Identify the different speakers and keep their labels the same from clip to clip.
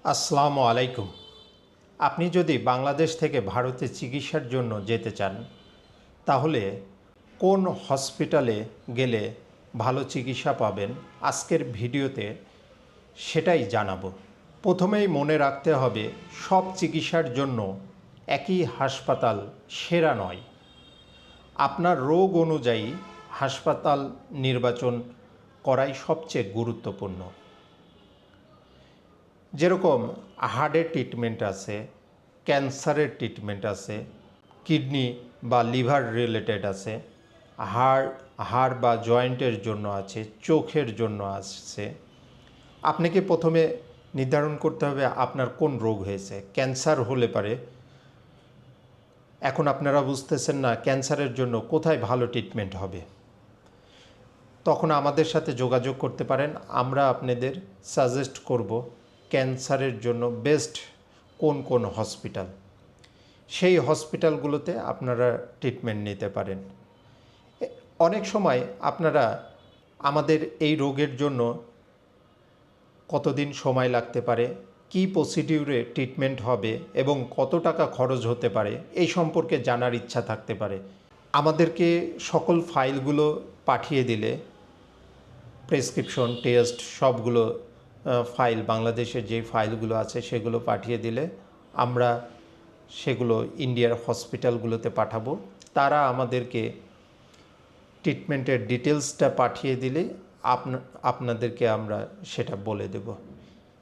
Speaker 1: আসসালামু আলাইকুম। আপনি যদি বাংলাদেশ থেকে ভারতে চিকিৎসার জন্য যেতে চান, তাহলে কোন হসপিটালে গেলে ভালো চিকিৎসা পাবেন, আজকের ভিডিওতে সেটাই জানাবো। প্রথমেই মনে রাখতে হবে, সব চিকিৎসার জন্য একই হাসপাতাল সেরা নয়। আপনার রোগ অনুযায়ী হাসপাতাল নির্বাচন করাই সবচেয়ে গুরুত্বপূর্ণ। যেরকম হার্টের ট্রিটমেন্ট আছে, ক্যান্সারের ট্রিটমেন্ট আছে, কিডনি বা লিভার রিলেটেড আছে, হাড় বা জয়েন্টের জন্য আছে, চোখের জন্য আছে। আপনাকে প্রথমে নির্ধারণ করতে হবে আপনার কোন রোগ হয়েছে। ক্যান্সার হলে পারে এখন আপনারা বুঝতেছেন না ক্যান্সারের জন্য কোথায় ভালো ট্রিটমেন্ট হবে, তখন আমাদের সাথে যোগাযোগ করতে পারেন। আমরা আপনাদের সাজেস্ট করব ক্যান্সারের জন্য বেস্ট কোন কোন হসপিটাল, সেই হসপিটালগুলোতে আপনারা ট্রিটমেন্ট নিতে পারেন। অনেক সময় আপনারা আমাদের এই রোগের জন্য কতদিন সময় লাগতে পারে, কি প্রসিডিউরে ট্রিটমেন্ট হবে এবং কত টাকা খরচ হতে পারে, এই সম্পর্কে জানার ইচ্ছা থাকতে পারে। আমাদেরকে সকল ফাইলগুলো পাঠিয়ে দিলে, প্রেসক্রিপশন, টেস্ট সবগুলো ফাইল, বাংলাদেশের যে ফাইলগুলো আছে সেগুলো পাঠিয়ে দিলে আমরা সেগুলো ইন্ডিয়ার হসপিটালগুলোতে পাঠাবো। তারা আমাদেরকে ট্রিটমেন্টের ডিটেলসটা পাঠিয়ে দিলে আপনাদেরকে আমরা সেটা বলে দেব।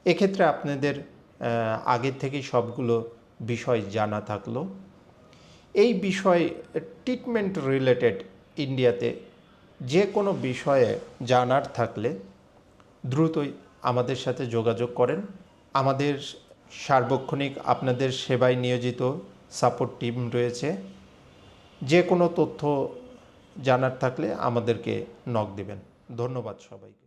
Speaker 1: এক্ষেত্রে আপনাদের আগের থেকেই সবগুলো বিষয় জানা থাকলো। এই বিষয় ট্রিটমেন্ট রিলেটেড ইন্ডিয়াতে যে কোনো বিষয়ে জানার থাকলে দ্রুতই আমাদের সাথে যোগাযোগ করেন। আমাদের সার্বক্ষণিক আপনাদের সেবায় নিয়োজিত সাপোর্ট টিম রয়েছে। যে কোনো তথ্য জানার থাকলে আমাদেরকে নক দিবেন। ধন্যবাদ সবাইকে।